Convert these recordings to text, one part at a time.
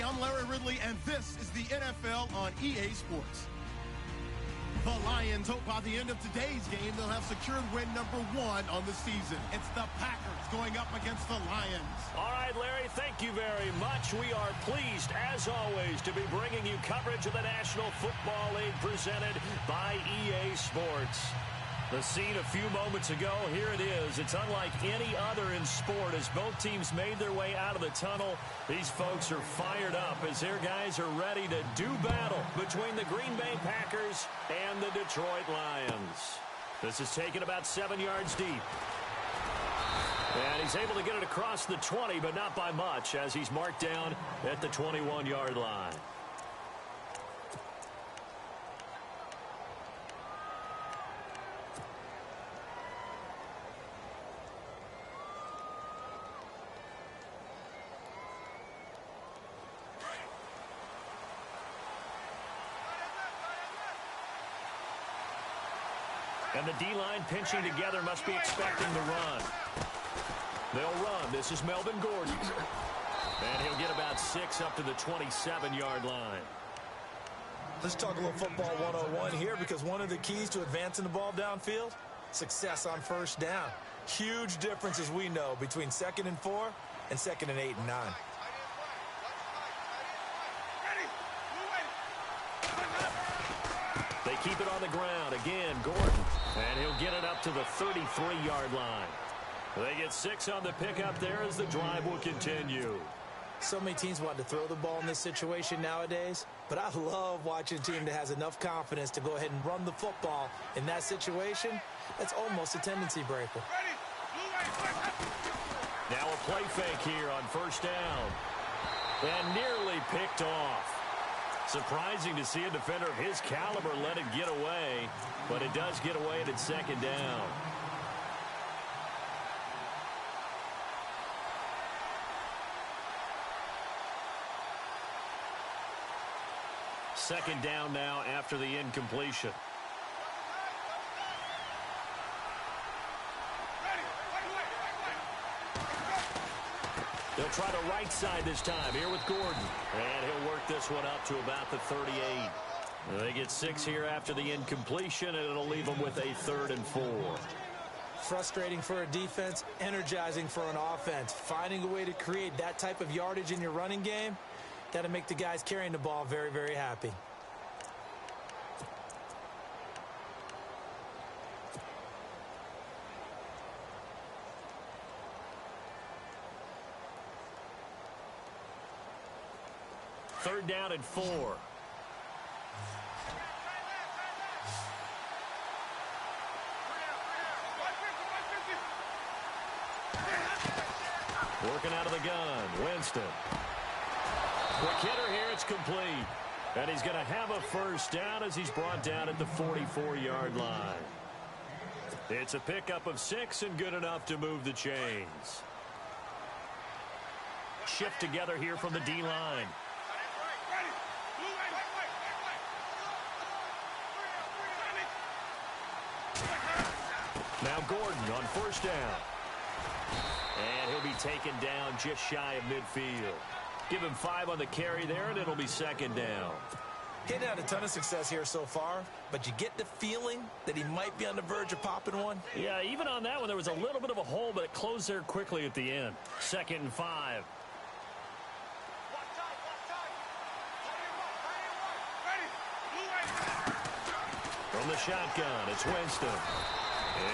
Hey, I'm Larry Ridley, and this is the NFL on EA Sports. The Lions hope by the end of today's game they'll have secured win number 1 on the season. It's the Packers going up against the Lions. All right, Larry, thank you very much. We are pleased, as always, to be bringing you coverage of the National Football League presented by EA Sports. The scene a few moments ago, here it is. It's unlike any other in sport as both teams made their way out of the tunnel. These folks are fired up as their guys are ready to do battle between the Green Bay Packers and the Detroit Lions. This is taken about 7 yards deep. And he's able to get it across the 20, but not by much as he's marked down at the 21-yard line. And the D-line pinching together must be expecting the run. They'll run. This is Melvin Gordon. And he'll get about 6 up to the 27-yard line. Let's talk a little football 101 here, because one of the keys to advancing the ball downfield, success on first down. Huge difference, as we know, between 2nd and 4 and 2nd and 8 and 9. They keep it on the ground. Again, Gordon. And he'll get it up to the 33-yard line. They get 6 on the pickup there as the drive will continue. So many teams want to throw the ball in this situation nowadays, but I love watching a team that has enough confidence to go ahead and run the football in that situation. That's almost a tendency breaker. Now a play fake here on first down. And nearly picked off. Surprising to see a defender of his caliber let it get away, but it does get away and it's 2nd down. Second down now after the incompletion. They'll try to right side this time here with Gordon. And he'll work this one up to about the 38. They get 6 here after the incompletion, and it'll leave them with a 3rd and 4. Frustrating for a defense, energizing for an offense. Finding a way to create that type of yardage in your running game, that'll make the guys carrying the ball very, very happy. Third down and 4. Working out of the gun, Winston. Quick hitter here, it's complete. And he's going to have a first down as he's brought down at the 44-yard line. It's a pickup of 6 and good enough to move the chains. Shift together here from the D-line. Now Gordon on first down. And he'll be taken down just shy of midfield. Give him 5 on the carry there, and it'll be 2nd down. He hadn't had a ton of success here so far, but you get the feeling that he might be on the verge of popping one. Yeah, even on that one, there was a little bit of a hole, but it closed there quickly at the end. 2nd and 5. From the shotgun, it's Winston.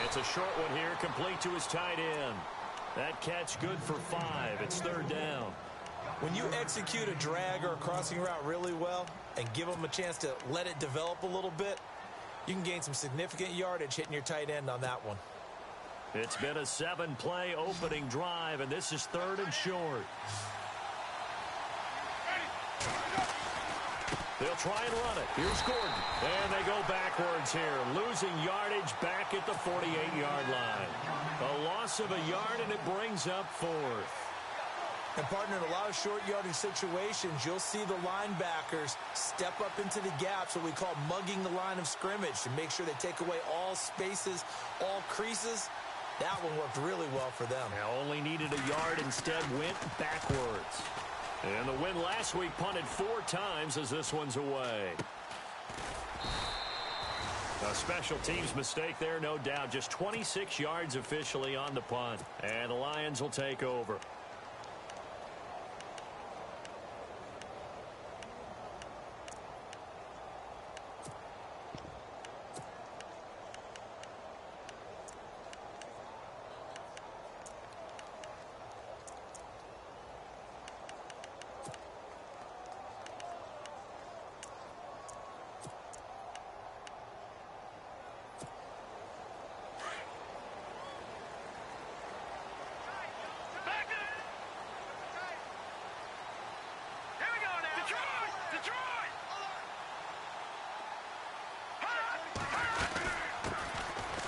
It's a short one here, complete to his tight end. That catch good for 5. It's 3rd down. When you execute a drag or a crossing route really well and give them a chance to let it develop a little bit, you can gain some significant yardage hitting your tight end on that one. It's been a 7-play opening drive, and this is 3rd and short. They'll try and run it. Here's Gordon. And they go backwards here, losing yardage back at the 48-yard line. A loss of a yard, and it brings up 4th. And, partner, in a lot of short yardage situations, you'll see the linebackers step up into the gaps, what we call mugging the line of scrimmage, to make sure they take away all spaces, all creases. That one worked really well for them. Now only needed a yard, instead went backwards. And the win last week punted 4 times as this one's away. A special teams mistake there, no doubt. Just 26 yards officially on the punt. And the Lions will take over.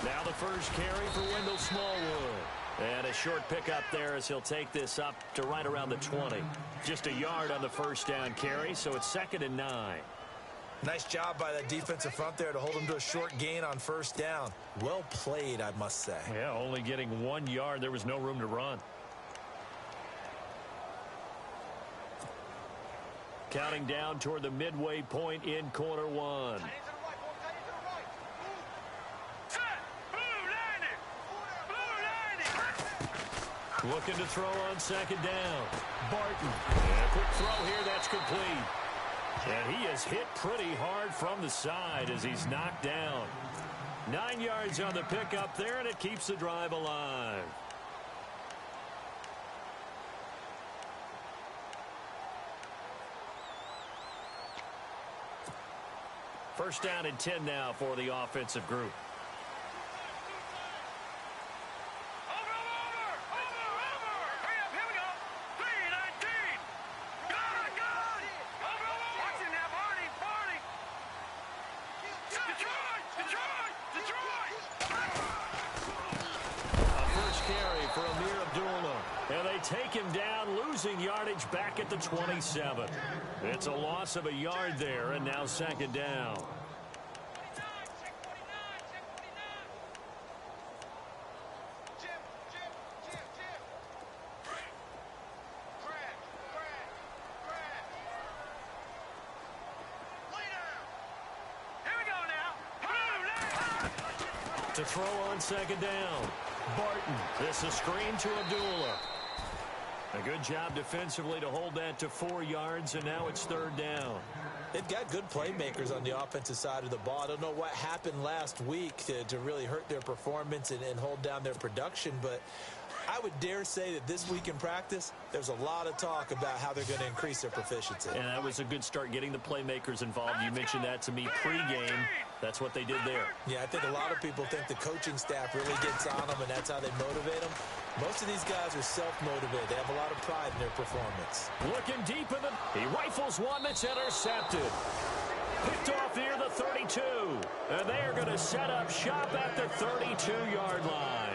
Now the first carry for Wendell Smallwood. And a short pickup there as he'll take this up to right around the 20. Just a yard on the first down carry, so it's 2nd and 9. Nice job by that defensive front there to hold him to a short gain on first down. Well played, I must say. Yeah, only getting 1 yard. There was no room to run. Counting down toward the midway point in quarter one. Looking to throw on 2nd down. Barton. And a quick throw here. That's complete. And he is hit pretty hard from the side as he's knocked down. 9 yards on the pickup there, and it keeps the drive alive. First down and 10 now for the offensive group. Take him down, losing yardage back at the 27. It's a loss of a yard there, and now 2nd down. To throw on 2nd down. Barton. This is screen to Abdullah. A good job defensively to hold that to 4 yards, and now it's 3rd down. They've got good playmakers on the offensive side of the ball. I don't know what happened last week to really hurt their performance and hold down their production, but I would dare say that this week in practice, there's a lot of talk about how they're going to increase their proficiency. And that was a good start getting the playmakers involved. You mentioned that to me pregame. That's what they did there. Yeah, I think a lot of people think the coaching staff really gets on them, and that's how they motivate them. Most of these guys are self-motivated. They have a lot of pride in their performance. Looking deep in the... He rifles one that's intercepted. Picked off near the 32. And they are going to set up shop at the 32-yard line.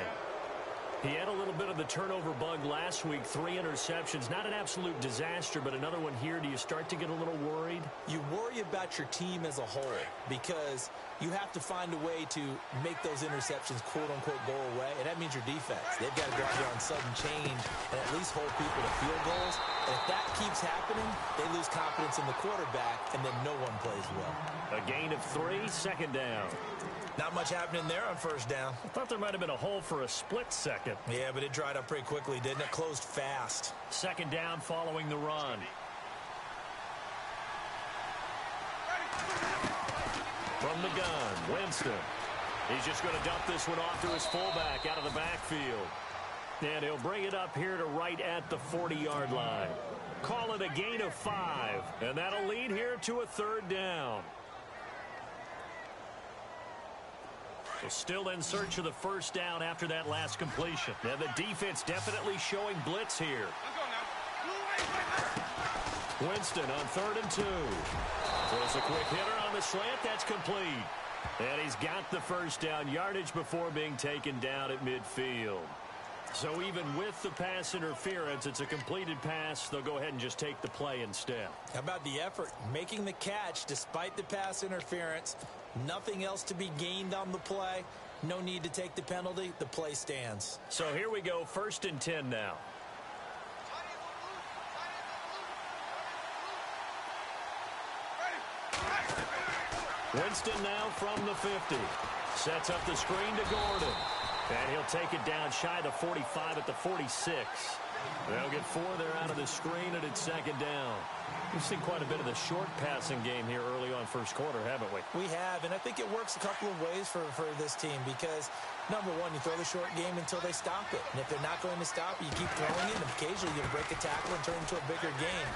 He had a little bit of the turnover bug last week. 3 interceptions. Not an absolute disaster, but another one here. Do you start to get a little worried? You worry about your team as a whole because you have to find a way to make those interceptions, quote-unquote, go away, and that means your defense. They've got to go out there on sudden change and at least hold people to field goals. And if that keeps happening, they lose confidence in the quarterback, and then no one plays well. A gain of 3, 2nd down. Not much happening there on first down. I thought there might have been a hole for a split second. Yeah, but it dried up pretty quickly, didn't it? Closed fast. 2nd down following the run. From the gun, Winston. He's just going to dump this one off to his fullback out of the backfield. And he'll bring it up here to right at the 40-yard line. Call it a gain of 5. And that'll lead here to a 3rd down. So still in search of the first down after that last completion. Now the defense definitely showing blitz here. Winston on 3rd and 2. Throws a quick hitter on the slant. That's complete. And he's got the first down yardage before being taken down at midfield. So even with the pass interference, it's a completed pass. They'll go ahead and just take the play instead. How about the effort? Making the catch despite the pass interference. Nothing else to be gained on the play. No need to take the penalty. The play stands. So here we go, 1st and 10 now. Winston now from the 50. Sets up the screen to Gordon. And he'll take it down shy of the 45 at the 46. They'll get 4 there out of the screen, and it's second down. We've seen quite a bit of the short passing game here early on first quarter, haven't we? We have, and I think it works a couple of ways for this team because, number one, you throw the short game until they stop it. And if they're not going to stop it, you keep throwing it, and occasionally you break a tackle and turn it into a bigger gain.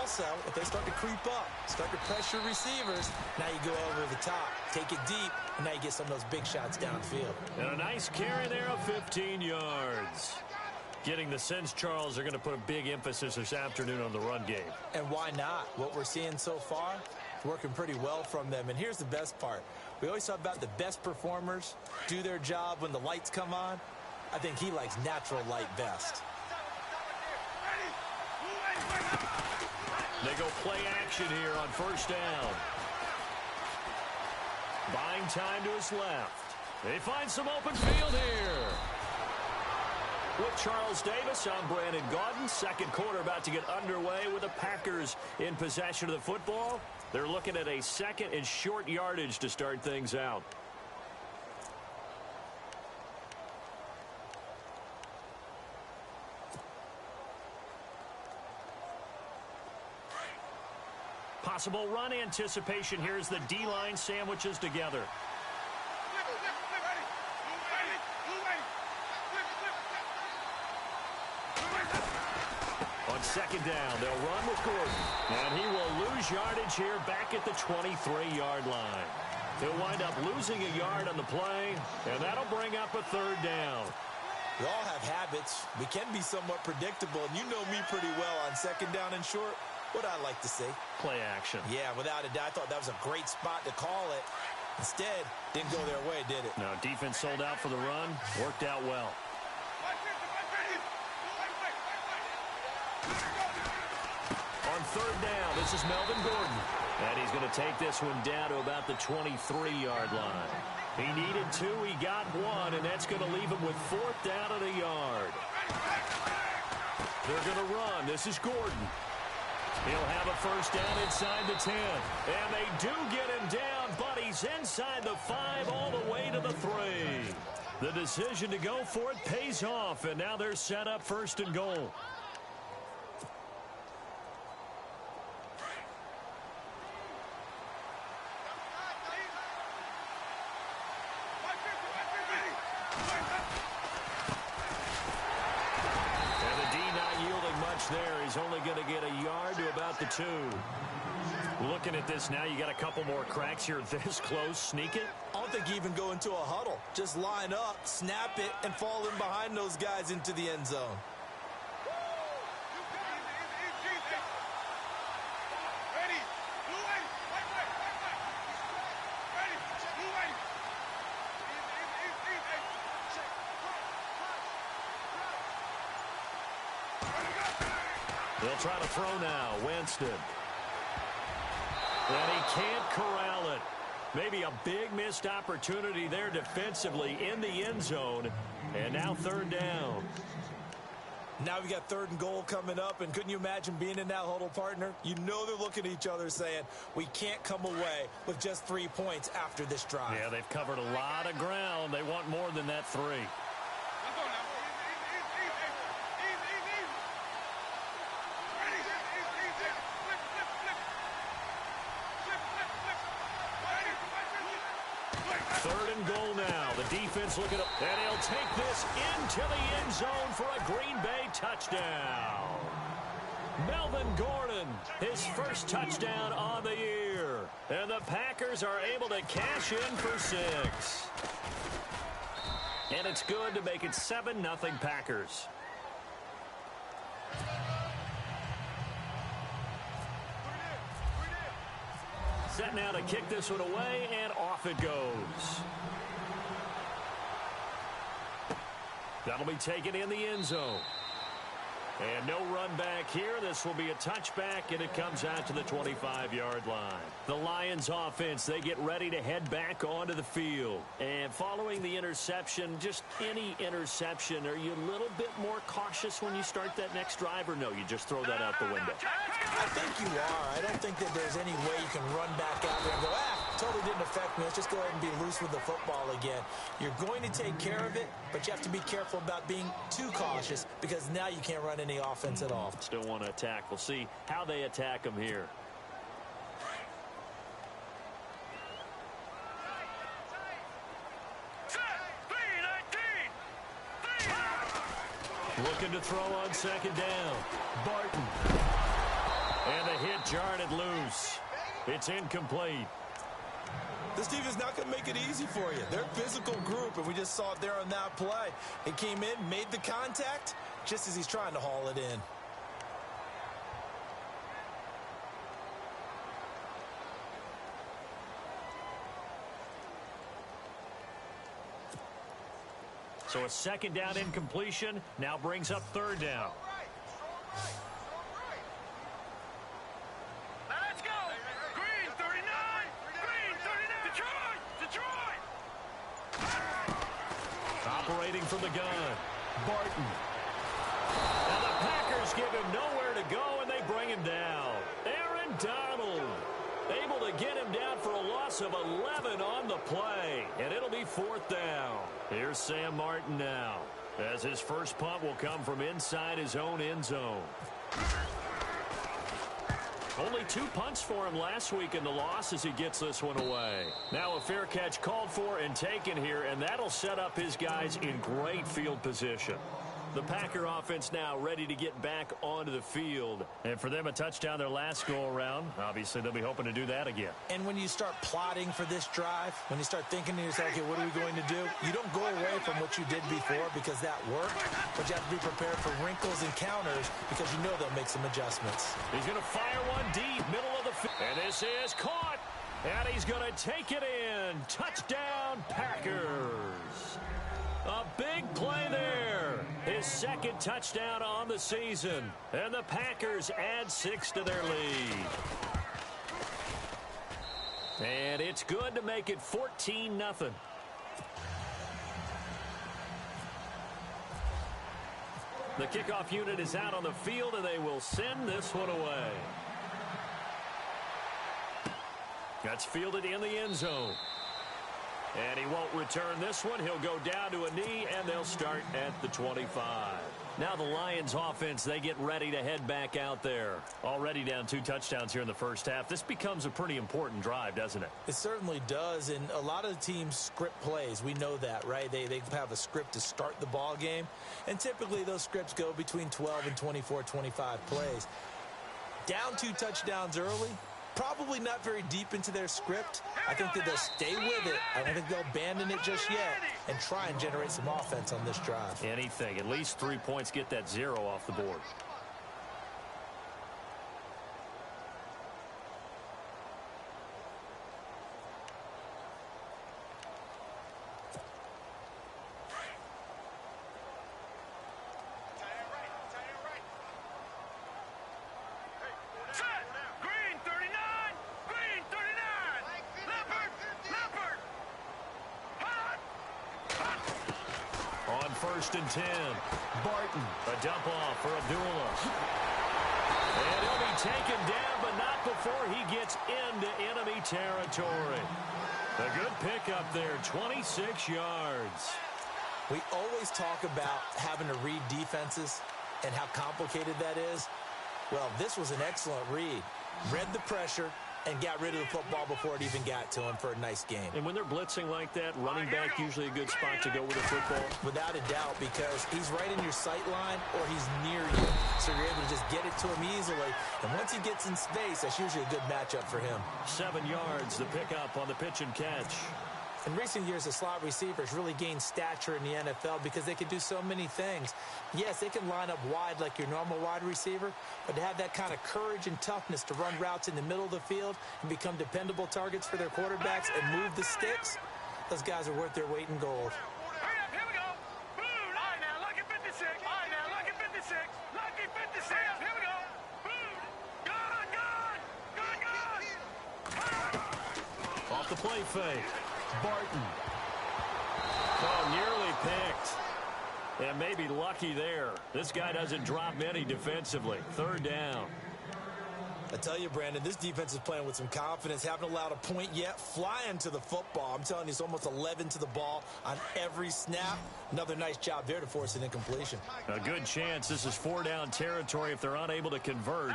Also, if they start to creep up, start to pressure receivers, now you go over the top, take it deep, and now you get some of those big shots downfield. And a nice carry there of 15 yards. Getting the sense Charles are going to put a big emphasis this afternoon on the run game. And why not? What we're seeing so far, it's working pretty well from them. And here's the best part. We always talk about the best performers do their job when the lights come on. I think he likes natural light best. They go play action here on first down. Buying time to his left. They find some open field here. With Charles Davis, I'm Brandon Gaudin. Second quarter about to get underway with the Packers in possession of the football. They're looking at a second and short yardage to start things out. Possible run anticipation here as the D-line sandwiches together. On second down, they'll run with Gordon. And he will lose yardage here back at the 23-yard line. He'll wind up losing a yard on the play, and that'll bring up a third down. We all have habits. We can be somewhat predictable, and you know me pretty well on second down and short. What I like to see. Play action. Yeah, without a doubt. I thought that was a great spot to call it. Instead, didn't go their way, did it? No, defense sold out for the run. Worked out well. On third down, this is Melvin Gordon. And he's going to take this one down to about the 23-yard line. He needed 2, he got 1, and that's going to leave him with fourth down at a yard. They're going to run. This is Gordon. He'll have a first down inside the 10. And they do get him down, but he's inside the 5 all the way to the 3. The decision to go for it pays off, and now they're set up first and goal. There, he's only going to get a yard to about the 2. Looking at this now, you got a couple more cracks here this close. Sneak it? I don't think you even go into a huddle. Just line up, snap it, and fall in behind those guys into the end zone. They'll try to throw now. Winston. And he can't corral it. Maybe a big missed opportunity there defensively in the end zone. And now third down. Now we got third and goal coming up. And couldn't you imagine being in that huddle, partner? You know they're looking at each other saying, we can't come away with just 3 points after this drive. Yeah, they've covered a lot of ground. They want more than that 3. Third and goal now. The defense looking up. And he'll take this into the end zone for a Green Bay touchdown. Melvin Gordon, his first touchdown on the year. And the Packers are able to cash in for 6. And it's good to make it 7-0 Packers. Set now to kick this one away, and off it goes. That'll be taken in the end zone. And no run back here. This will be a touchback, and it comes out to the 25-yard line. The Lions offense, they get ready to head back onto the field. And following the interception, just any interception, are you a little bit more cautious when you start that next drive, or no, you just throw that out the window? I think you are. I don't think that there's any way you can run back out there and go, totally didn't affect me. Let's just go ahead and be loose with the football again. You're going to take care of it, but you have to be careful about being too cautious because now you can't run any offense at all. Still want to attack. We'll see how they attack them here. Looking to throw on second down. Barton. And the hit jarred it loose. It's incomplete. This team is not going to make it easy for you. They're a physical group, and we just saw it there on that play. He came in, made the contact, just as he's trying to haul it in. So a second down incompletion now brings up third down. Let's go! Green 39! Green 39! Detroit! Operating from the gun. Barton. And the Packers give him nowhere to go, and they bring him down. Aaron Donald able to get him down for a loss of 11 on the play, and it'll be fourth down. Here's Sam Martin now, as his first punt will come from inside his own end zone. Only 2 punts for him last week in the loss as he gets this one away. Now a fair catch called for and taken here, and that'll set up his guys in great field position. The Packer offense now ready to get back onto the field. And for them, a touchdown their last go-around. Obviously, they'll be hoping to do that again. And when you start plotting for this drive, when you start thinking to yourself, okay, what are we going to do? You don't go away from what you did before because that worked, but you have to be prepared for wrinkles and counters because you know they'll make some adjustments. He's going to fire one deep, middle of the field. And this is caught. And he's going to take it in. Touchdown, Packers. A big play there. His second touchdown on the season. And the Packers add 6 to their lead. And it's good to make it 14-0. The kickoff unit is out on the field, and they will send this one away. That's fielded in the end zone. And he won't return this one. He'll go down to a knee, and they'll start at the 25. Now the Lions offense, they get ready to head back out there. Already down 2 touchdowns here in the first half. This becomes a pretty important drive, doesn't it? It certainly does, and a lot of the teams script plays. We know that, right? They have a script to start the ball game, and typically those scripts go between 12 and 24, 25 plays. Down 2 touchdowns early. Probably not very deep into their script. I think that they'll stay with it. I don't think they'll abandon it just yet and try and generate some offense on this drive. Anything. At least 3 points, get that 0 off the board. First and 10. Barton. A dump off for Abdullah. And he'll be taken down, but not before he gets into enemy territory. A good pickup there, 26 yards. We always talk about having to read defenses and how complicated that is. Well, this was an excellent read. Read the pressure and got rid of the football before it even got to him for a nice game. And when they're blitzing like that, running back usually a good spot to go with the football. Without a doubt, because he's right in your sight line or he's near you. So you're able to just get it to him easily. And once he gets in space, that's usually a good matchup for him. 7 yards, the pickup on the pitch and catch. In recent years, the slot receivers really gained stature in the NFL because they can do so many things. Yes, they can line up wide like your normal wide receiver, but to have that kind of courage and toughness to run routes in the middle of the field and become dependable targets for their quarterbacks and move the sticks, those guys are worth their weight in gold. Hurry up, here we go. Boom. All right, now, lucky 56. All right, now, lucky 56. Lucky 56. Here we go. Boom. Gone. Off the play fake. Barton. Oh, nearly picked. And maybe lucky there. This guy doesn't drop many defensively. Third down. I tell you, Brandon, this defense is playing with some confidence. Haven't allowed a point yet. Flying to the football. I'm telling you, it's almost 11 to the ball on every snap. Another nice job there to force an incompletion. A good chance this is 4-down territory if they're unable to convert.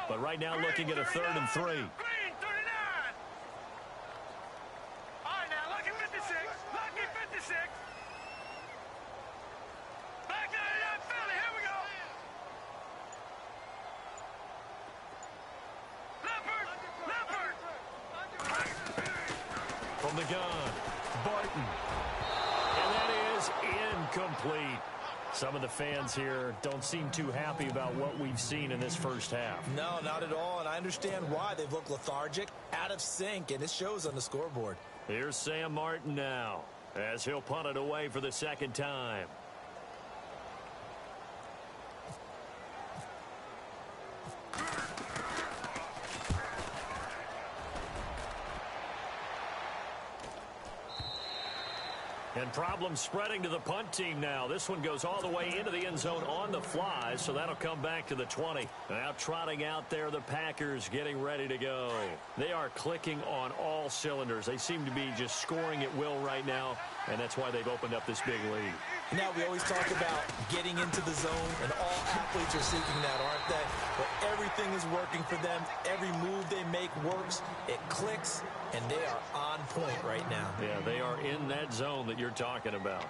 But right now looking at a 3rd and 3. Green, 39. All right, now, lucky 56. Lucky 56. Back 99, Philly. Here we go. Leopard. From the gun, Barton. And that is incomplete. Some of the fans here don't seem too happy about what we've seen in this first half. No, not at all, and I understand why. They've looked lethargic, out of sync, and it shows on the scoreboard. Here's Sam Martin now, as he'll punt it away for the second time. And problems spreading to the punt team now. This one goes all the way into the end zone on the fly, so that'll come back to the 20. Now trotting out there, the Packers getting ready to go. They are clicking on all cylinders. They seem to be just scoring at will right now, and that's why they've opened up this big lead. Now, we always talk about getting into the zone, and all athletes are seeking that, aren't they? But everything is working for them. Every move they make works. It clicks, and they are on point right now. Yeah, they are in that zone that you're talking about.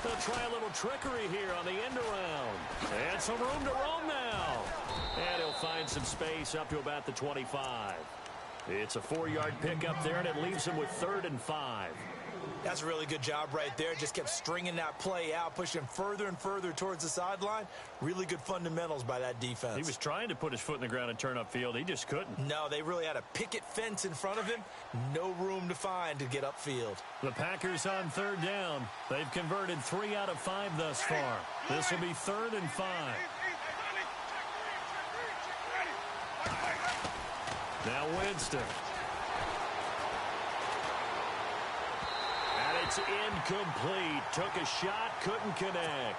They'll try a little trickery here on the end around. And some room to roam now. And he'll find some space up to about the 25. It's a 4-yard pickup there, and it leaves him with 3rd and 5. That's a really good job right there. Just kept stringing that play out, pushing further and further towards the sideline. Really good fundamentals by that defense. He was trying to put his foot in the ground and turn upfield. He just couldn't. No, they really had a picket fence in front of him. No room to find to get upfield. The Packers on 3rd down. They've converted 3 out of 5 thus far. This will be 3rd and 5. Now Winston. And it's incomplete. Took a shot, couldn't connect.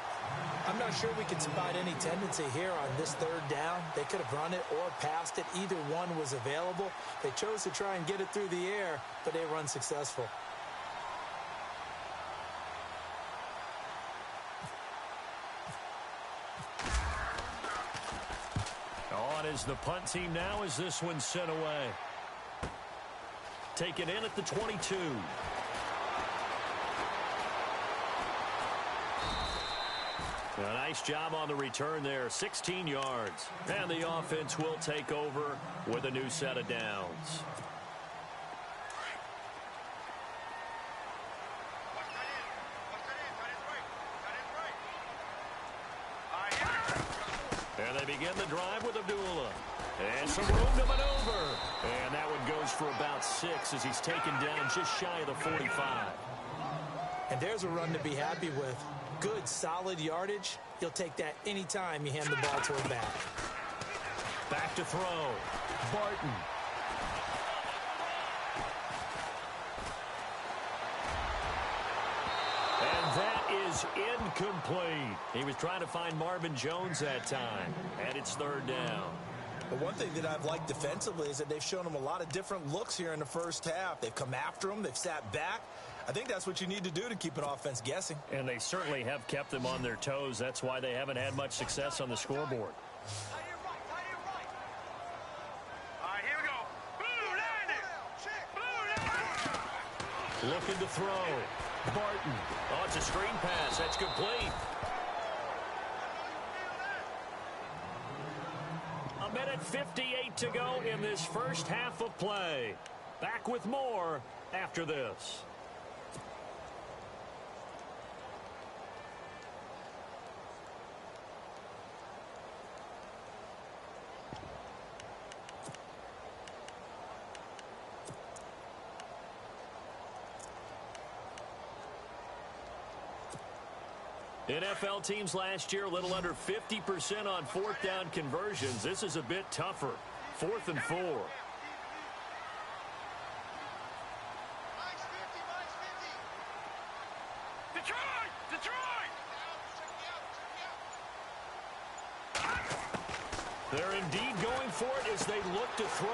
I'm not sure we can spot any tendency here on this 3rd down. They could have run it or passed it. Either one was available. They chose to try and get it through the air, but they were unsuccessful. On is the punt team now as this one's sent away. Taken in at the 22. A nice job on the return there, 16 yards. And the offense will take over with a new set of downs. And they begin the drive with Abdullah. And some room to maneuver. And that one goes for about 6 as he's taken down just shy of the 45. And there's a run to be happy with. Good, solid yardage. You'll take that anytime you hand the ball toward back. Back to throw. Barton. And that is incomplete. He was trying to find Marvin Jones that time. And it's 3rd down. But one thing that I've liked defensively is that they've shown him a lot of different looks here in the first half. They've come after him. They've sat back. I think that's what you need to do to keep an offense guessing. And they certainly have kept them on their toes. That's why they haven't had much success on the scoreboard. All right, here we go. Blue landing. Looking to throw. Barton. Oh, it's a screen pass. That's complete. A minute 58 to go in this first half of play. Back with more after this. NFL teams last year, a little under 50% on fourth down conversions. This is a bit tougher. 4th and 4. They're indeed going for it as they look to throw.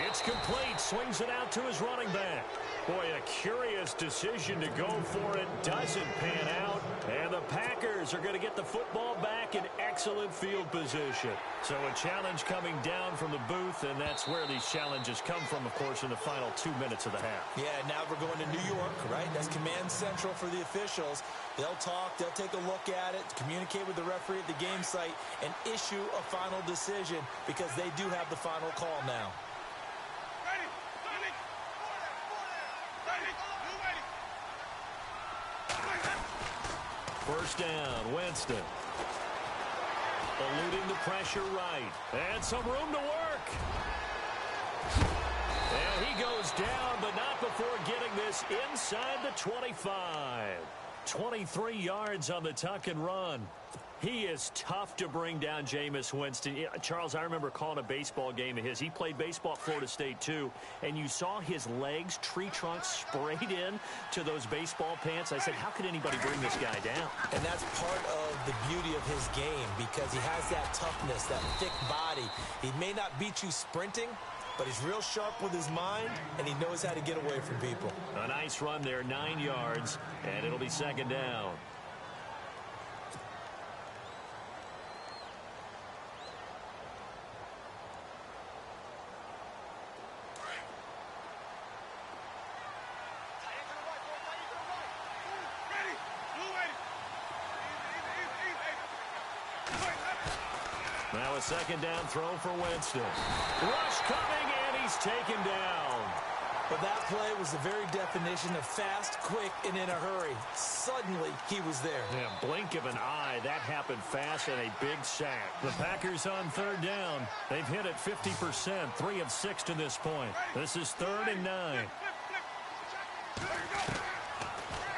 It's complete. Swings it out to his running back. Boy, a curious decision to go for it. Doesn't pan out. And the Packers are going to get the football back in excellent field position. So a challenge coming down from the booth, and that's where these challenges come from, of course, in the final 2 minutes of the half. Yeah, now we're going to New York, right? That's command central for the officials. They'll talk, they'll take a look at it, communicate with the referee at the game site, and issue a final decision because they do have the final call now. First down, Winston. Eluding the pressure right. And some room to work. And he goes down, but not before getting this inside the 25. 23 yards on the tuck and run. He is tough to bring down, Jameis Winston. Charles, I remember calling a baseball game of his. He played baseball at Florida State, too, and you saw his legs, tree trunks sprayed in to those baseball pants. I said, how could anybody bring this guy down? And that's part of the beauty of his game because he has that toughness, that thick body. He may not beat you sprinting, but he's real sharp with his mind, and he knows how to get away from people. A nice run there, 9 yards, and it'll be second down. Now a second down throw for Winston. Rush coming, and he's taken down. But that play was the very definition of fast, quick, and in a hurry. Suddenly, he was there. Yeah, blink of an eye. That happened fast and a big sack. The Packers on third down. They've hit it 50%, 3 of 6 to this point. This is 3rd and 9.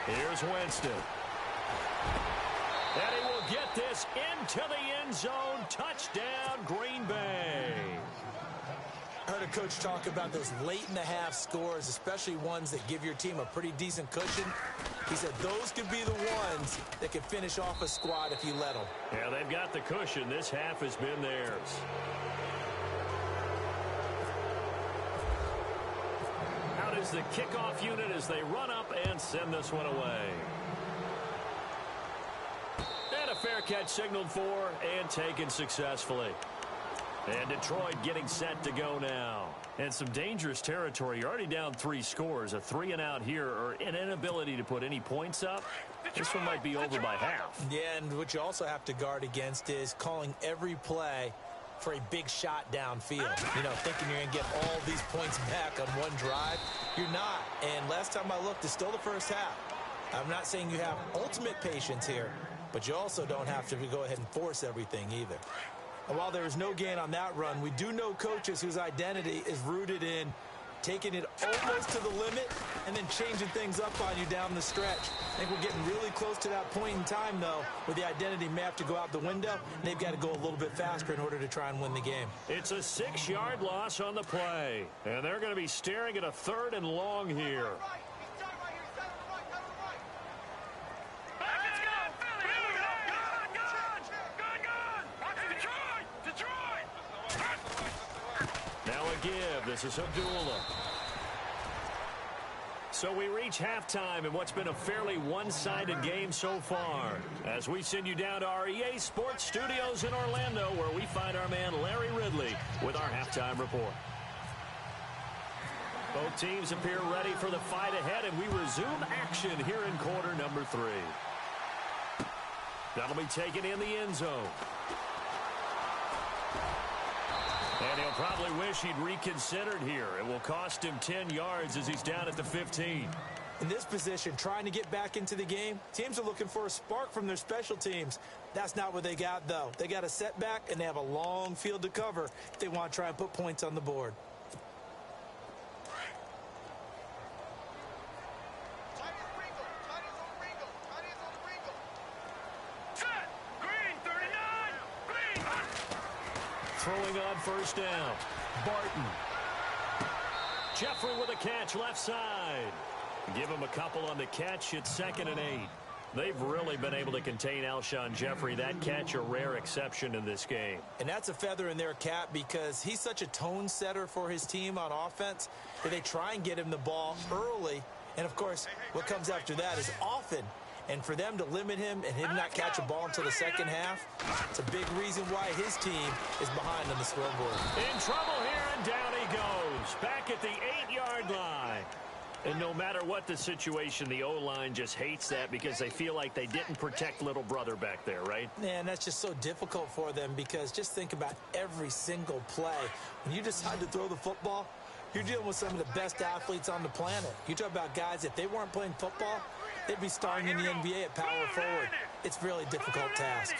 Here's Winston. And he will get this into the end zone. Touchdown, Green Bay. I heard a coach talk about those late-in-the-half scores, especially ones that give your team a pretty decent cushion. He said those could be the ones that could finish off a squad if you let them. Yeah, they've got the cushion. This half has been theirs. Out is the kickoff unit as they run up and send this one away. And a fair catch signaled for and taken successfully. And Detroit getting set to go now. And some dangerous territory. You're already down 3 scores. A 3-and-out here or an inability to put any points up. This one might be over by half. Yeah, and what you also have to guard against is calling every play for a big shot downfield. You know, thinking you're going to get all these points back on one drive. You're not. And last time I looked, it's still the first half. I'm not saying you have ultimate patience here, but you also don't have to go ahead and force everything either. And while there is no gain on that run, we do know coaches whose identity is rooted in taking it almost to the limit and then changing things up on you down the stretch. I think we're getting really close to that point in time, though, where the identity may have to go out the window, and they've got to go a little bit faster in order to try and win the game. It's a 6-yard loss on the play, and they're going to be staring at a 3rd and long here. This is Abdullah. So we reach halftime in what's been a fairly one-sided game so far. As we send you down to our EA Sports Studios in Orlando, where we find our man Larry Ridley with our halftime report. Both teams appear ready for the fight ahead, and we resume action here in quarter number 3. That'll be taken in the end zone. And he'll probably wish he'd reconsidered here. It will cost him 10 yards as he's down at the 15. In this position, trying to get back into the game, teams are looking for a spark from their special teams. That's not what they got, though. They got a setback, and they have a long field to cover if they want to try and put points on the board. throwing on first down. Barton. Jeffrey with a catch left side. Give him a couple on the catch. It's 2nd and 8. They've really been able to contain Alshon Jeffrey. That catch a rare exception in this game. And that's a feather in their cap because he's such a tone setter for his team on offense that they try and get him the ball early. And, of course, what comes after that is often. And for them to limit him and him not catch a ball until the second half, it's a big reason why his team is behind on the scoreboard. In trouble here, and down he goes. Back at the 8-yard line. And no matter what the situation, the O-line just hates that because they feel like they didn't protect little brother back there, right? Man, that's just so difficult for them because just think about every single play. When you decide to throw the football, you're dealing with some of the best athletes on the planet. You talk about guys, if they weren't playing football, they'd be starring in the NBA at power forward. It's a really difficult task.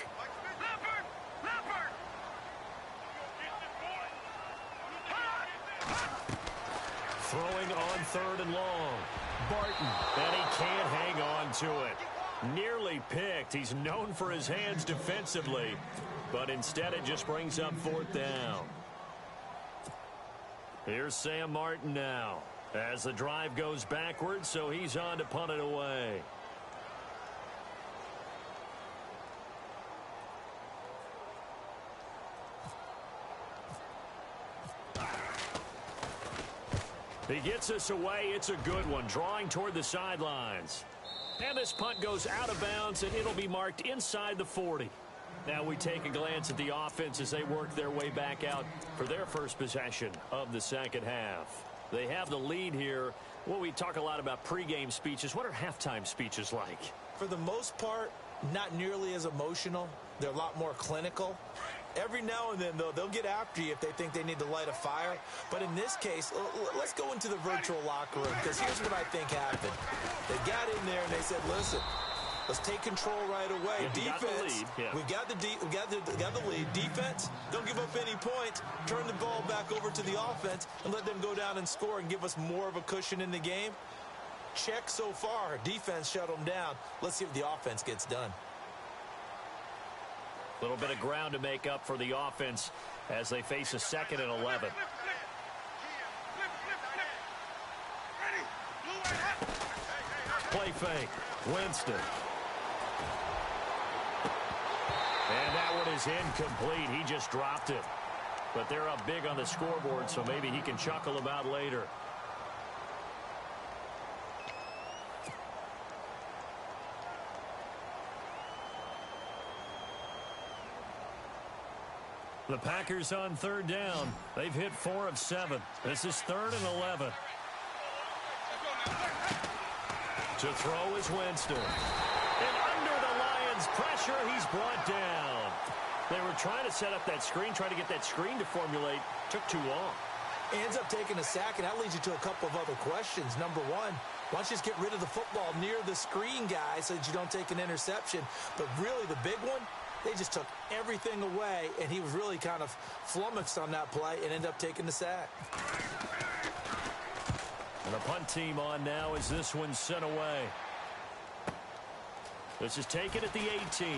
Throwing on 3rd and long. Barton. And he can't hang on to it. Nearly picked. He's known for his hands defensively. But instead it just brings up 4th down. Here's Sam Martin now. As the drive goes backwards, so he's on to punt it away. He gets us away. It's a good one, drawing toward the sidelines. And this punt goes out of bounds, and it'll be marked inside the 40. Now we take a glance at the offense as they work their way back out for their first possession of the second half. They have the lead here. Well, we talk a lot about pregame speeches. What are halftime speeches like? For the most part, not nearly as emotional. They're a lot more clinical. Every now and then, though, they'll get after you if they think they need to light a fire. But in this case, let's go into the virtual locker room because here's what I think happened. They got in there and they said, listen, let's take control right away. Yeah, defense, we got the lead. Defense, don't give up any points. Turn the ball back over to the offense and let them go down and score and give us more of a cushion in the game. Check so far. Defense shut them down. Let's see if the offense gets done. A little bit of ground to make up for the offense as they face a 2nd and 11. Play fake. Winston. And that one is incomplete. He just dropped it. But they're up big on the scoreboard, so maybe he can chuckle about later. The Packers on 3rd down. They've hit 4 of 7. This is 3rd and 11. To throw is Winston. And under the Lions' pressure, he's brought down. They were trying to set up that screen, trying to get that screen to formulate. Took too long. He ends up taking a sack, and that leads you to a couple of other questions. Number one, why don't you just get rid of the football near the screen guy so that you don't take an interception? But really the big one, they just took everything away, and he was really kind of flummoxed on that play and ended up taking the sack. And the punt team on now as this one's sent away. This is taken at the 18.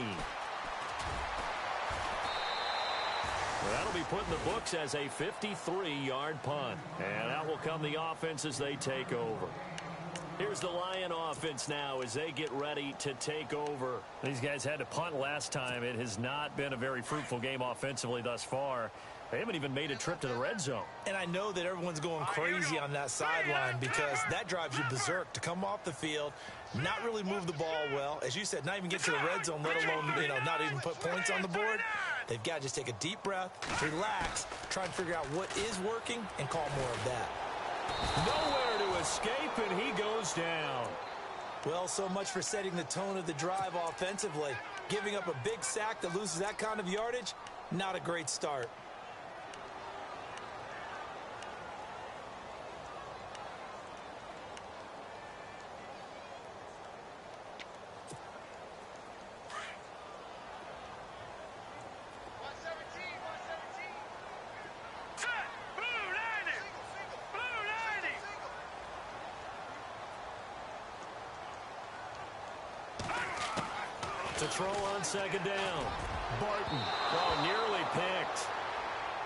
Well, that'll be put in the books as a 53-yard punt. And out will come the offense as they take over. Here's the Lion offense now as they get ready to take over. These guys had to punt last time. It has not been a very fruitful game offensively thus far. They haven't even made a trip to the red zone. And I know that everyone's going crazy on that sideline because that drives you berserk to come off the field, not really move the ball well. As you said, not even get to the red zone, let alone, not even put points on the board. They've got to just take a deep breath, relax, try and figure out what is working, and call more of that. Nowhere to escape, and he goes down. Well, so much for setting the tone of the drive offensively. Giving up a big sack that loses that kind of yardage, not a great start. To throw on second down. Barton. Oh, nearly picked.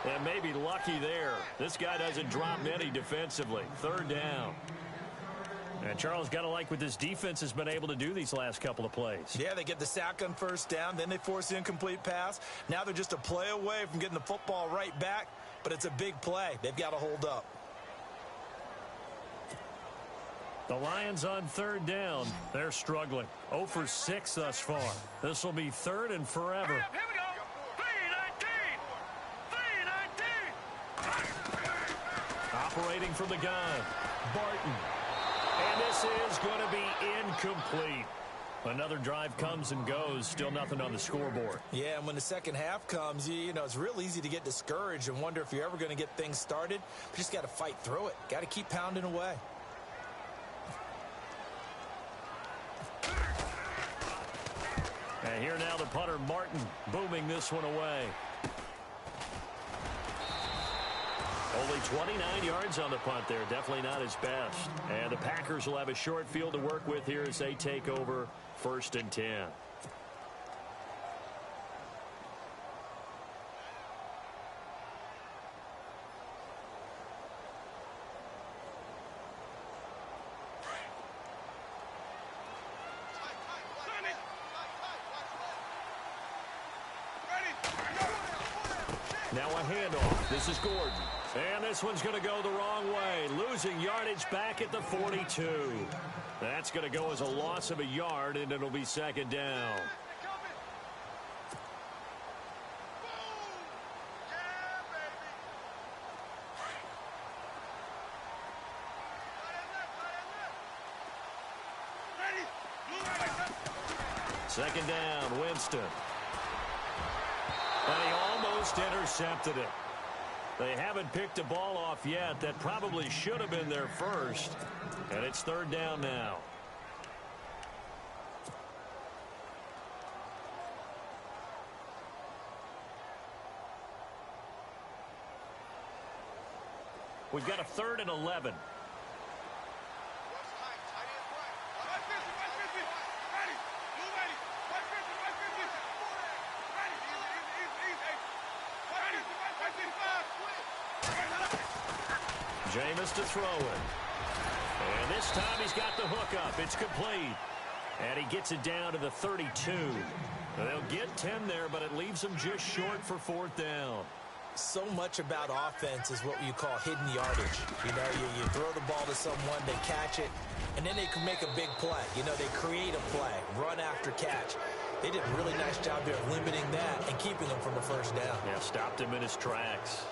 And maybe lucky there. This guy doesn't drop many defensively. Third down. And Charles, got to like what this defense has been able to do these last couple of plays. Yeah, they get the sack on first down, then they force the incomplete pass. Now they're just a play away from getting the football right back, but it's a big play. They've got to hold up. The Lions on third down. They're struggling. 0 for 6 thus far. This will be third and forever. Here we go. 3-19. Operating from the gun. Barton. And this is going to be incomplete. Another drive comes and goes. Still nothing on the scoreboard. Yeah, and when the second half comes, you know, it's real easy to get discouraged and wonder if you're ever going to get things started. But you just got to fight through it. Got to keep pounding away. And here now the punter, Martin, booming this one away. Only 29 yards on the punt there. Definitely not his best. And the Packers will have a short field to work with here as they take over 1st and 10. Now a handoff. This is Gordon. And this one's going to go the wrong way. Losing yardage back at the 42. That's going to go as a loss of a yard, and it'll be second down. Second down, Winston. And he almost intercepted it. They haven't picked a ball off yet. That probably should have been their first. And it's third down now. We've got a 3rd and 11. Jameis to throw it. And this time he's got the hook up. It's complete. And he gets it down to the 32. They'll get 10 there, but it leaves them just short for 4th down. So much about offense is what you call hidden yardage. You know, you throw the ball to someone, they catch it, and then they can make a big play. You know, they create a play, run after catch. They did a really nice job there of limiting that and keeping him from a first down. Yeah, stopped him in his tracks.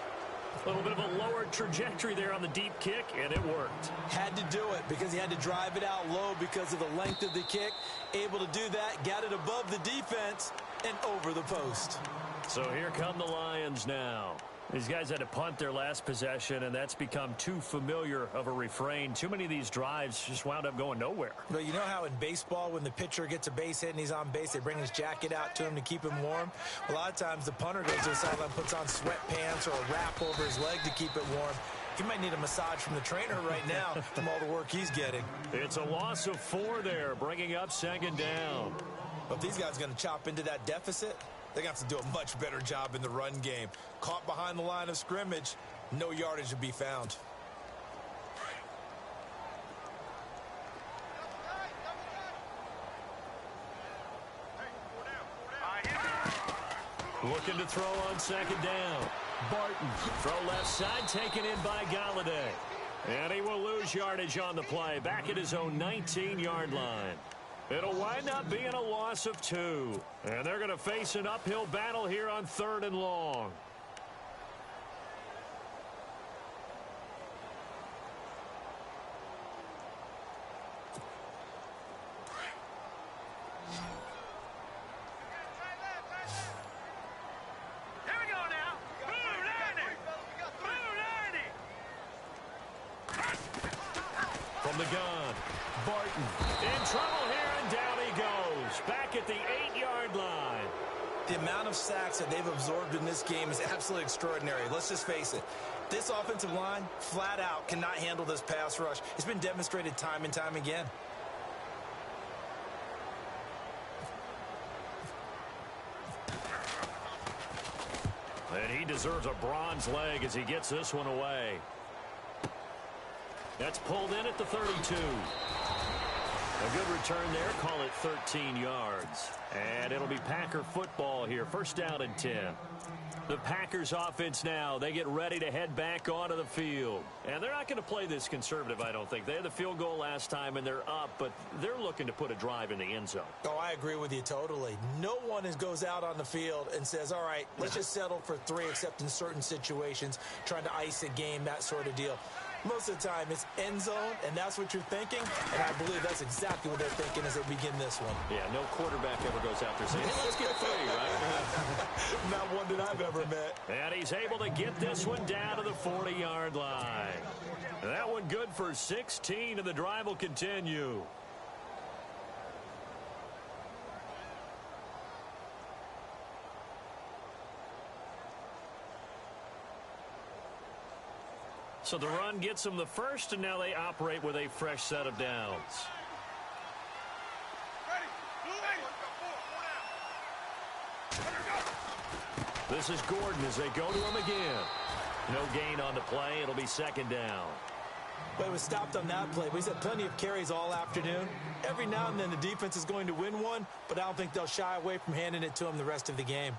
A little bit of a lower trajectory there on the deep kick, and it worked. Had to do it because he had to drive it out low because of the length of the kick. Able to do that, got it above the defense and over the post. So here come the Lions now. These guys had to punt their last possession, and that's become too familiar of a refrain. Too many of these drives just wound up going nowhere. But you know how in baseball, when the pitcher gets a base hit and he's on base, they bring his jacket out to him to keep him warm? A lot of times the punter goes to the sideline, puts on sweatpants or a wrap over his leg to keep it warm. He might need a massage from the trainer right now from all the work he's getting. It's a loss of 4 there, bringing up second down. But if these guys are going to chop into that deficit, they're going to have to do a much better job in the run game. Caught behind the line of scrimmage, no yardage to be found. Looking to throw on second down. Barton. Throw left side, taken in by Galladay. And he will lose yardage on the play, back at his own 19-yard line. It'll wind up being a loss of 2. And they're going to face an uphill battle here on 3rd and long. Here we go now. Blue 90. From the gun, Barton in trouble here, and down he goes. Back at the 8-yard line. The amount of sacks that they've absorbed in this game is absolutely extraordinary. Let's just face it. This offensive line, flat out, cannot handle this pass rush. It's been demonstrated time and time again. And he deserves a bronze leg as he gets this one away. That's pulled in at the 32. A good return there. Call it 13 yards. And it'll be Packer football here. First down and 10. The Packers offense now, they get ready to head back onto the field. And they're not going to play this conservative, I don't think. They had the field goal last time, and they're up, but they're looking to put a drive in the end zone. Oh, I agree with you totally. No one goes out on the field and says, all right, let's just settle for 3, except in certain situations, trying to ice a game, that sort of deal. Most of the time, it's end zone, and that's what you're thinking, and I believe that's exactly what they're thinking as they begin this one. Yeah, no quarterback ever goes out there saying, hey, let's get 3, right? Not one that I've ever met. And he's able to get this one down to the 40-yard line. That one good for 16, and the drive will continue. So the run gets them the first, and now they operate with a fresh set of downs. This is Gordon as they go to him again. No gain on the play. It'll be second down. Well, it was stopped on that play, but he's had plenty of carries all afternoon. Every now and then the defense is going to win one, but I don't think they'll shy away from handing it to him the rest of the game.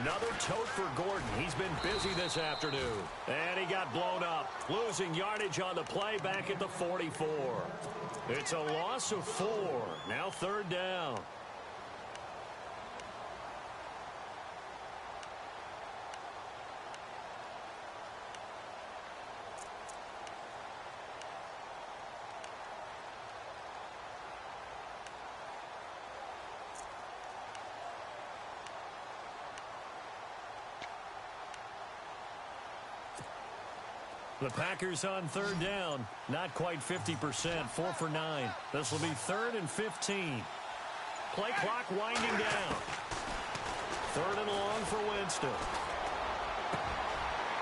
Another tote for Gordon. He's been busy this afternoon. And he got blown up. Losing yardage on the play back at the 44. It's a loss of 4. Now third down. The Packers on third down. Not quite 50%. 4 for 9. This will be 3rd and 15. Play clock winding down. 3rd and long for Winston.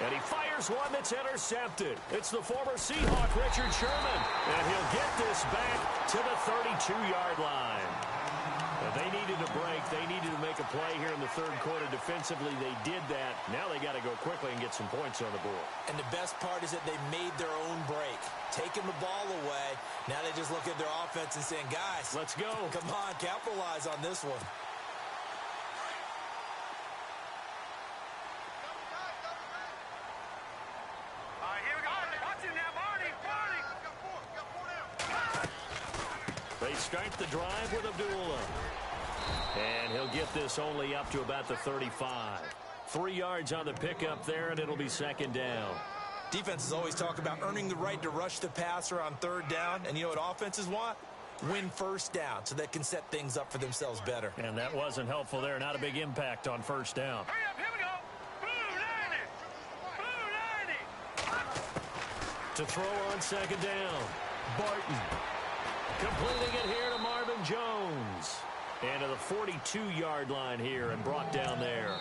And he fires one that's intercepted. It's the former Seahawk, Richard Sherman. And he'll get this back to the 32-yard line. They needed a break. They needed to make a play here in the third quarter. Defensively, they did that. Now they got to go quickly and get some points on the board. And the best part is that they made their own break. Taking the ball away. Now they just look at their offense and saying, guys, let's go. Come on, capitalize on this one. Here we go. Watch him now, Marty. They start the drive with Abdullah. And he'll get this only up to about the 35. 3 yards on the pickup there, and it'll be second down. Defenses always talk about earning the right to rush the passer on third down. And you know what offenses want? Win first down so they can set things up for themselves better. And that wasn't helpful there. Not a big impact on first down. Hurry up, here we go. Blue 90. To throw on second down. Barton. Completing it here to Marvin Jones. And to the 42-yard line here and brought down there.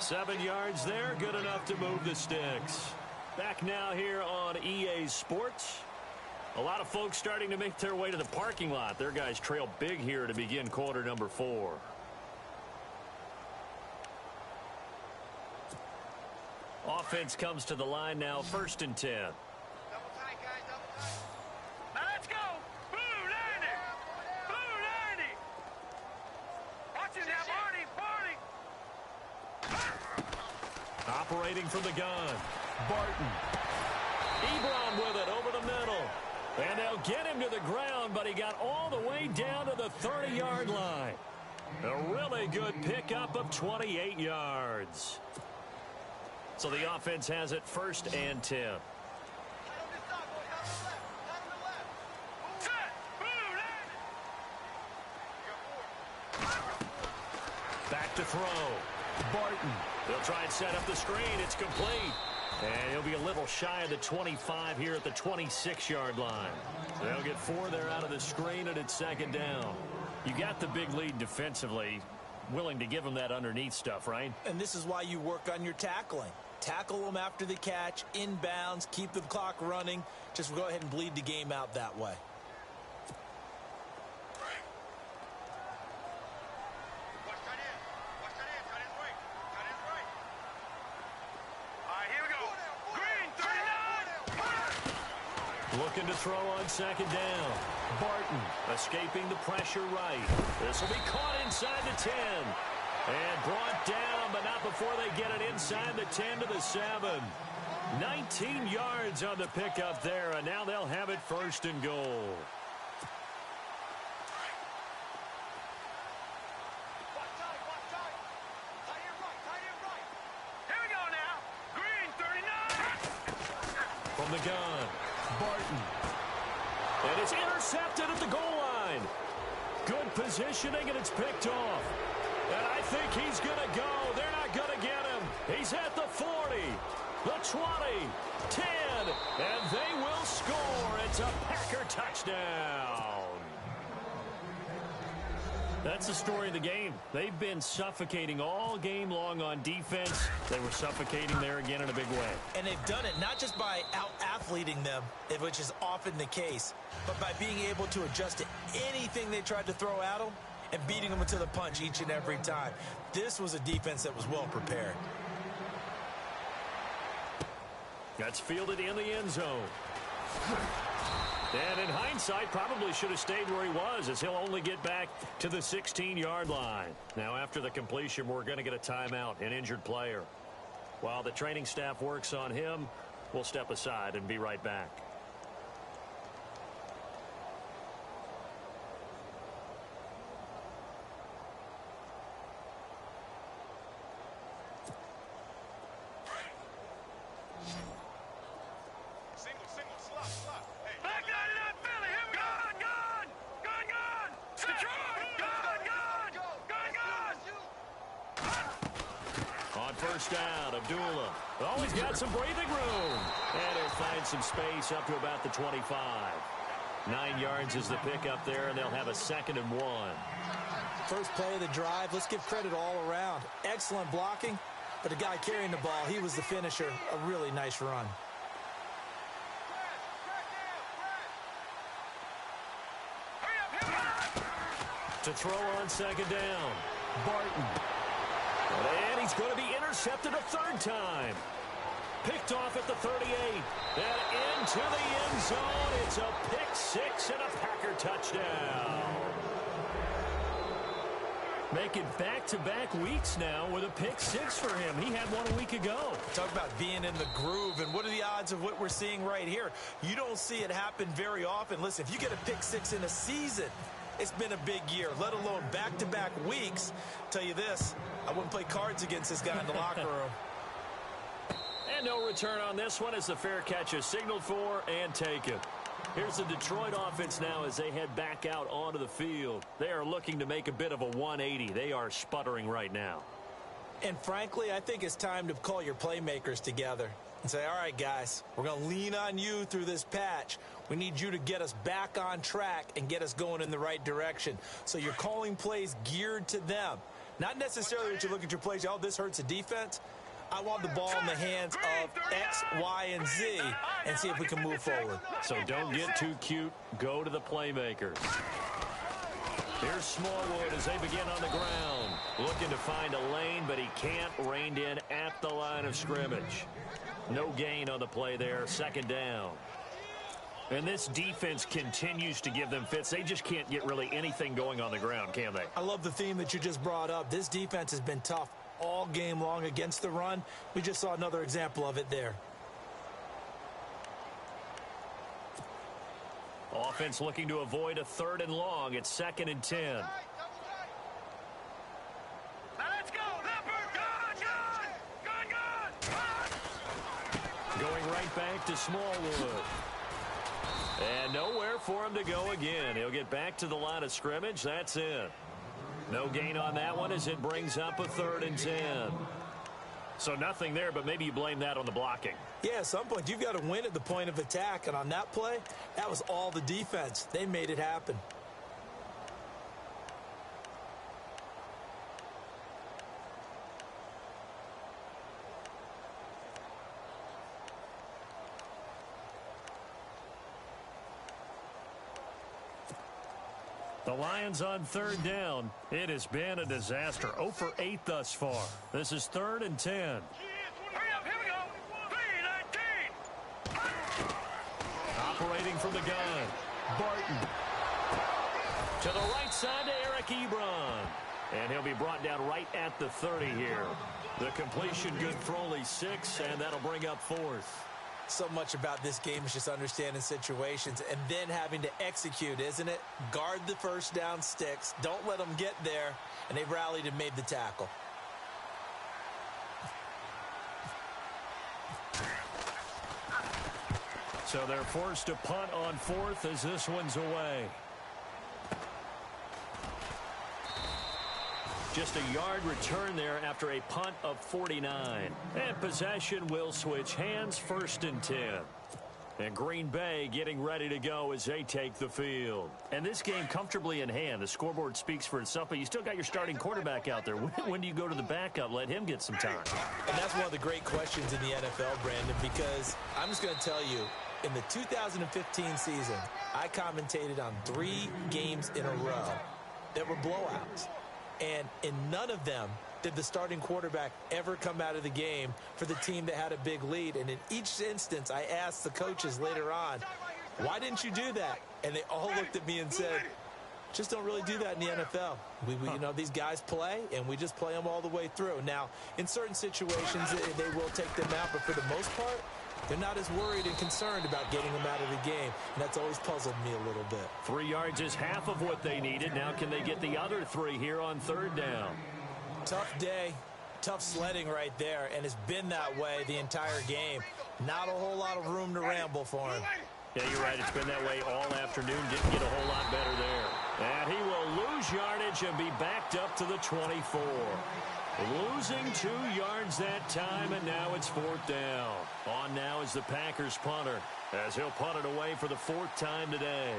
7 yards there, good enough to move the sticks. Back now here on EA Sports. A lot of folks starting to make their way to the parking lot. Their guys trail big here to begin quarter number 4. Offense comes to the line now, 1st and 10. Double tight, guys, double tight. Now let's go. Blue 90. Blue 90. Watch it now, Marty. Operating from the gun. Barton. Ebron with it over the middle. And they'll get him to the ground, but he got all the way down to the 30-yard line. A really good pickup of 28 yards. So the offense has it 1st and 10. Back to throw. Barton. They'll try and set up the screen. It's complete. And he'll be a little shy of the 25 here at the 26-yard line. They'll get 4 there out of the screen, and it's second down. You got the big lead defensively. Willing to give them that underneath stuff, right? And this is why you work on your tackling. Tackle them after the catch, inbounds, keep the clock running. Just go ahead and bleed the game out that way. Watch tight end. Watch tight end. Tight end's right. Tight end's right. All right, here we go. Green, 39. Looking to throw on second down. Barton escaping the pressure right. This will be caught inside the 10. And brought down, but not before they get it inside the 10 to the 7. 19 yards on the pickup there, and now they'll have it first and goal. Watch tight. Watch tight. Tight end right. Tight end right. Here we go now. Green, 39. From the gun, Barton. And it's intercepted at the goal line. Good positioning, and it's picked off. And I think he's going to go. They're not going to get him. He's at the 40, the 20, 10, and they will score. It's a Packer touchdown. That's the story of the game. They've been suffocating all game long on defense. They were suffocating there again in a big way. And they've done it not just by out-athleting them, which is often the case, but by being able to adjust to anything they tried to throw at them and beating them into the punch each and every time. This was a defense that was well prepared. That's fielded in the end zone. And in hindsight, probably should have stayed where he was, as he'll only get back to the 16-yard line. Now, after the completion, we're going to get a timeout, an injured player. While the training staff works on him, we'll step aside and be right back. Single, slot. Hey, back out of that Philly. Here we go. Gun. Detroit. Gun. On first down, Abdullah. Oh, he's got some breathing room. And he'll find some space up to about the 25. 9 yards is the pickup there, and they'll have a 2nd and 1. First play of the drive, let's give credit all around. Excellent blocking, but the guy carrying the ball, he was the finisher. A really nice run. To throw on second down, Barton. And he's going to be intercepted a 3rd time. Picked off at the 38. And into the end zone. It's a pick 6 and a Packer touchdown. Making back-to-back weeks now with a pick 6 for him. He had one a week ago. Talk about being in the groove, and what are the odds of what we're seeing right here? You don't see it happen very often. Listen, if you get a pick 6 in a season, it's been a big year, let alone back-to-back weeks. Tell you this, I wouldn't play cards against this guy in the locker room. And no return on this one as the fair catch is signaled for and taken. Here's the Detroit offense now as they head back out onto the field. They are looking to make a bit of a 180. They are sputtering right now. And frankly, I think it's time to call your playmakers together and say, all right, guys, we're going to lean on you through this patch. We need you to get us back on track and get us going in the right direction. So you're calling plays geared to them. Not necessarily that you look at your plays, oh, this hurts the defense. I want the ball in the hands of X, Y, and Z and see if we can move forward. So don't get too cute. Go to the playmakers. Here's Smallwood as they begin on the ground. Looking to find a lane, but he can't. Reined in at the line of scrimmage. No gain on the play there. 2nd down. And this defense continues to give them fits. They just can't get really anything going on the ground, can they? I love the theme that you just brought up. This defense has been tough all game long against the run. We just saw another example of it there. Offense looking to avoid a 3rd and long. It's 2nd and 10. Now let's go. Leopard. Gun. Going right back to Smallwood. And nowhere for him to go again. He'll get back to the line of scrimmage. That's it. No gain on that one as it brings up a 3rd and 10. So nothing there, but maybe you blame that on the blocking. Yeah, at some point, you've got to win at the point of attack. And on that play, that was all the defense. They made it happen. The Lions on third down. It has been a disaster. 0 for 8 thus far. This is 3rd and 10. Hurry up, here we go. 3-19. Operating from the gun. Barton. To the right side to Eric Ebron. And he'll be brought down right at the 30 here. The completion good for only 6, and that'll bring up 4th. So much about this game is just understanding situations and then having to execute, isn't it? Guard the first down sticks. Don't let them get there. And they rallied and made the tackle. So they're forced to punt on 4th as this one's away. Just a yard return there after a punt of 49. And possession will switch hands, 1st and 10. And Green Bay getting ready to go as they take the field. And this game comfortably in hand. The scoreboard speaks for itself, but you still got your starting quarterback out there. When do you go to the backup? Let him get some time. And that's one of the great questions in the NFL, Brandon, because I'm just going to tell you, in the 2015 season, I commentated on 3 games in a row that were blowouts. And in none of them did the starting quarterback ever come out of the game for the team that had a big lead. And in each instance, I asked the coaches later on, why didn't you do that? And they all looked at me and said, just don't really do that in the NFL. You know, these guys play, and we just play them all the way through. Now, in certain situations, they will take them out, but for the most part, they're not as worried and concerned about getting them out of the game, and that's always puzzled me a little bit. 3 yards is half of what they needed. Now can they get the other 3 here on 3rd down? Tough day, tough sledding right there, and it's been that way the entire game. Not a whole lot of room to ramble for him. Yeah, you're right. It's been that way all afternoon. Didn't get a whole lot better there. And he will lose yardage and be backed up to the 24. Losing 2 yards that time, and now it's 4th down. On now is the Packers punter, as he'll punt it away for the 4th time today.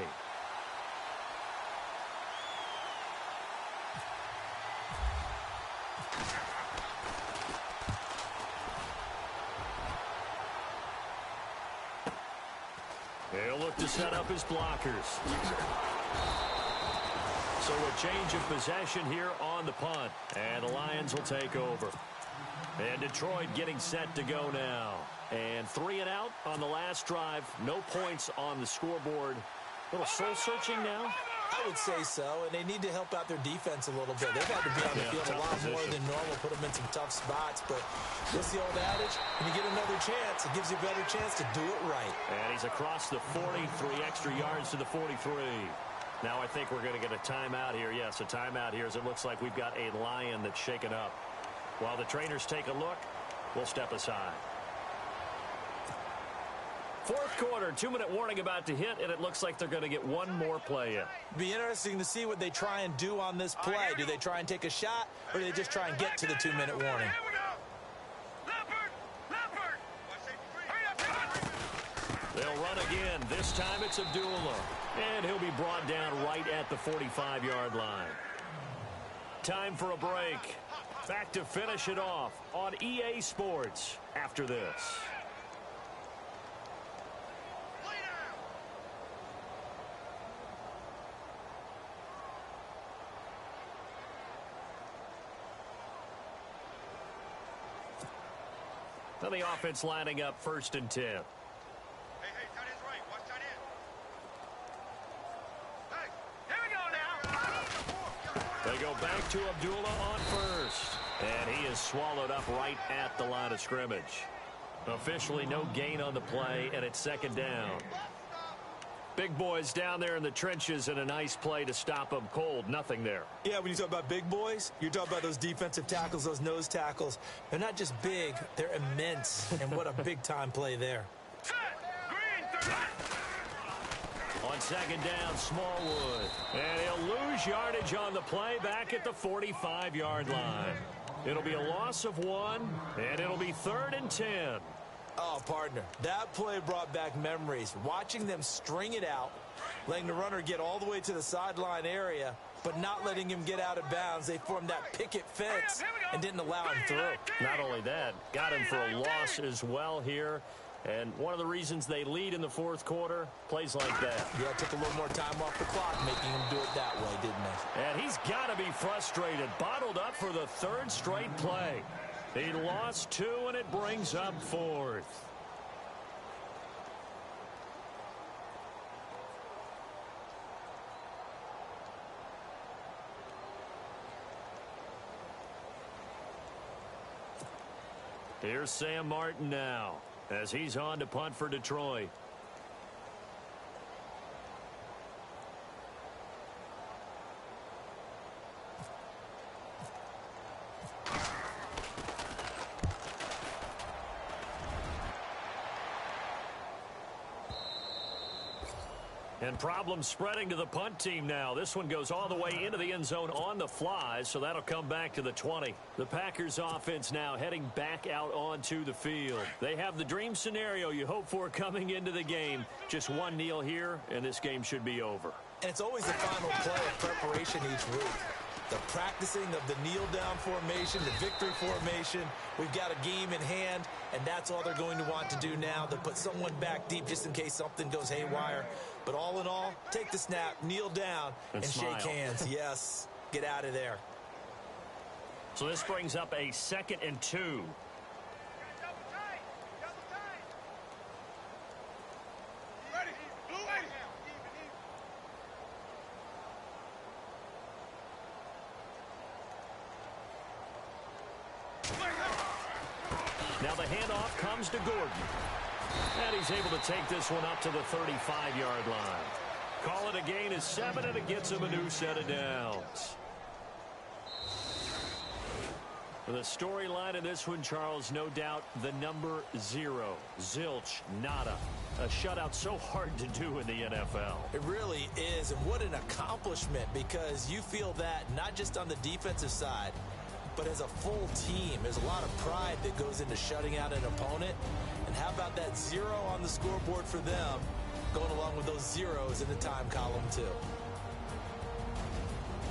He'll look to set up his blockers. So a change of possession here on the punt. And the Lions will take over. And Detroit getting set to go now. And 3 and out on the last drive. No points on the scoreboard. A little soul-searching now? I would say so, and they need to help out their defense a little bit. They've had to be on the field a lot more than normal, put them in some tough spots. But what's the old adage? When you get another chance, it gives you a better chance to do it right. And he's across the 40, 3 extra yards to the 43. Now I think we're going to get a timeout here. Yes, a timeout here as it looks like we've got a Lion that's shaken up. While the trainers take a look, we'll step aside. 4th quarter, 2-minute warning about to hit, and it looks like they're going to get one more play in. Be interesting to see what they try and do on this play. Do they try and take a shot, or do they just try and get to the 2-minute warning? They'll run again. This time it's Abdullah. And he'll be brought down right at the 45-yard line. Time for a break. Back to finish it off on EA Sports after this. Now the offense lining up 1st and 10. Hey, tight end's right. Watch tight end. Hey, here we go now. They go back to Abdullah on 1st. And he is swallowed up right at the line of scrimmage. Officially no gain on the play, and it's 2nd down. Big boys down there in the trenches, and a nice play to stop them cold. Nothing there. Yeah, when you talk about big boys, you're talking about those defensive tackles, those nose tackles. They're not just big, they're immense. And what a big-time play there. On 2nd down, Smallwood. And he'll lose yardage on the play back at the 45-yard line. It'll be a loss of 1, and it'll be 3rd and 10. Oh, partner, that play brought back memories. Watching them string it out, letting the runner get all the way to the sideline area, but not letting him get out of bounds. They formed that picket fence and didn't allow him through. Not only that, got him for a loss as well here. And one of the reasons they lead in the fourth quarter, plays like that. Yeah, took a little more time off the clock, making him do it that way, didn't they? And he's got to be frustrated. Bottled up for the third straight play. He lost 2, and it brings up 4th. Here's Sam Martin now, as he's on to punt for Detroit. And problems spreading to the punt team now. This one goes all the way into the end zone on the fly, so that'll come back to the 20. The Packers offense now heading back out onto the field. They have the dream scenario you hope for coming into the game. Just one kneel here, and this game should be over. And it's always the final play of preparation each week. The practicing of the kneel-down formation, the victory formation. We've got a game in hand, and that's all they're going to want to do now. They'll put someone back deep just in case something goes haywire. But all in all, take the snap, kneel down, and shake hands. Yes, get out of there. So this brings up a 2nd and 2. Double tight. Ready. Blue ready. Now the handoff comes to Gordon. And he's able to take this one up to the 35-yard line. Call it a gain of 7, and it gets him a new set of downs. The storyline in this one, Charles, no doubt the number 0. Zilch, nada. A shutout so hard to do in the NFL. It really is, and what an accomplishment, because you feel that not just on the defensive side, but as a full team. There's a lot of pride that goes into shutting out an opponent. And how about that 0 on the scoreboard for them, going along with those zeros in the time column too.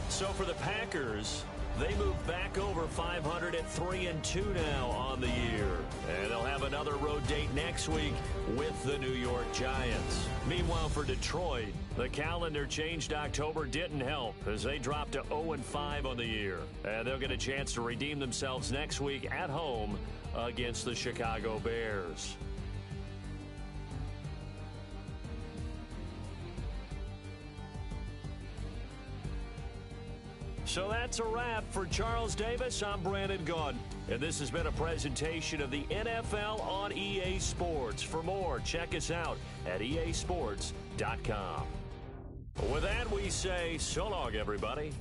So for the Packers, they move back over 500 at 3-2 now on the year. And they'll have another road date next week with the New York Giants. Meanwhile, for Detroit, the calendar changed. October didn't help as they dropped to 0-5 on the year. And they'll get a chance to redeem themselves next week at home against the Chicago Bears. So that's a wrap. For Charles Davis, I'm Brandon Gaudin. And this has been a presentation of the NFL on EA Sports. For more, check us out at easports.com. With that, we say so long, everybody.